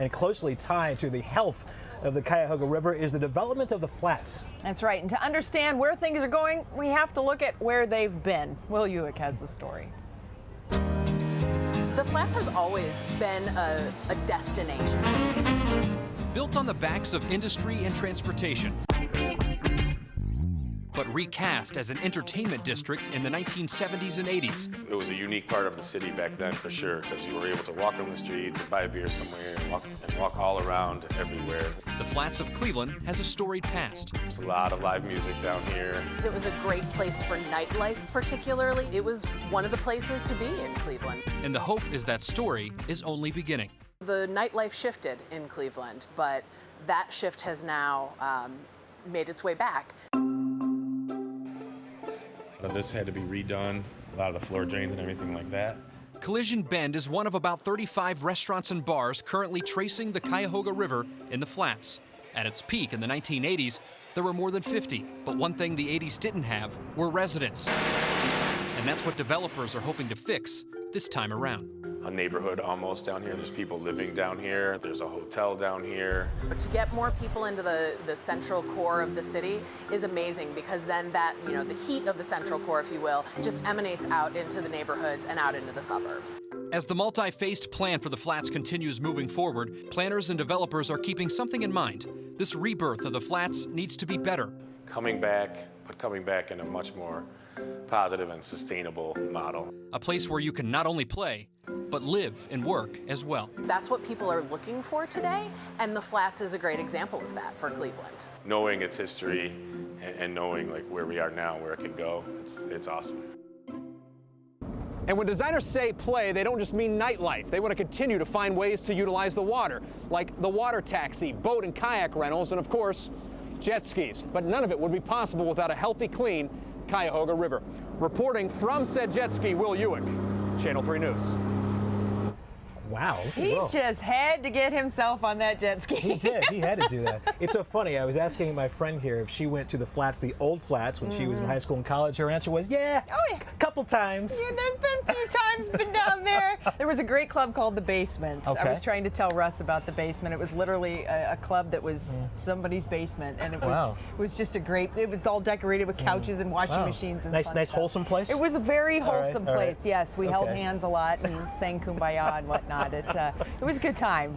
And closely tied to the health of the Cuyahoga River is the development of the flats. That's right. And to understand where things are going, we have to look at where they've been. Will Uick has the story. The Flats has always been a destination. Built on the backs of industry and transportation, but recast as an entertainment district in the 1970s and 80s. It was a unique part of the city back then for sure, because you were able to walk on the streets and buy a beer somewhere and walk all around everywhere. The Flats of Cleveland has a storied past. There's a lot of live music down here. It was a great place for nightlife particularly. It was one of the places to be in Cleveland. And the hope is that story is only beginning. The nightlife shifted in Cleveland, but that shift has now made its way back. This had to be redone, a lot of the floor drains and everything like that. Collision Bend is one of about 35 restaurants and bars currently tracing the Cuyahoga River in the Flats. At its peak in the 1980s, there were more than 50, but one thing the 80s didn't have were residents. And that's what developers are hoping to fix this time around. A neighborhood almost down here. There's people living down here. There's a hotel down here. To get more people into the central core of the city is amazing, because then that, the heat of the central core, if you will, just emanates out into the neighborhoods and out into the suburbs. As the multi-phased plan for the Flats continues moving forward, planners and developers are keeping something in mind. This rebirth of the Flats needs to be better. Coming back, but coming back in a much more positive and sustainable model. A place where you can not only play, but live and work as well. That's what people are looking for today, and the Flats is a great example of that for Cleveland. Knowing its history and knowing where we are now, where it can go, it's awesome. And when designers say play, they don't just mean nightlife. They want to continue to find ways to utilize the water, like the water taxi, boat and kayak rentals, and of course, jet skis. But none of it would be possible without a healthy, clean Cuyahoga River. Reporting from said jet ski, Will Uick, Channel 3 News. Wow. He just had to get himself on that jet ski. He did. He had to do that. It's so funny. I was asking my friend here if she went to the Flats, the old Flats, when she was in high school and college. Her answer was, yeah, a couple times. Yeah, there's been a few times been down there. There was a great club called The Basement. Okay. I was trying to tell Russ about The Basement. It was literally a club that was somebody's basement, and it was just a great. It was all decorated with couches and washing machines and nice, fun nice, stuff. wholesome place. It was a very wholesome all right. place. Yes, we held hands a lot and sang Kumbaya and whatnot. It was a good time.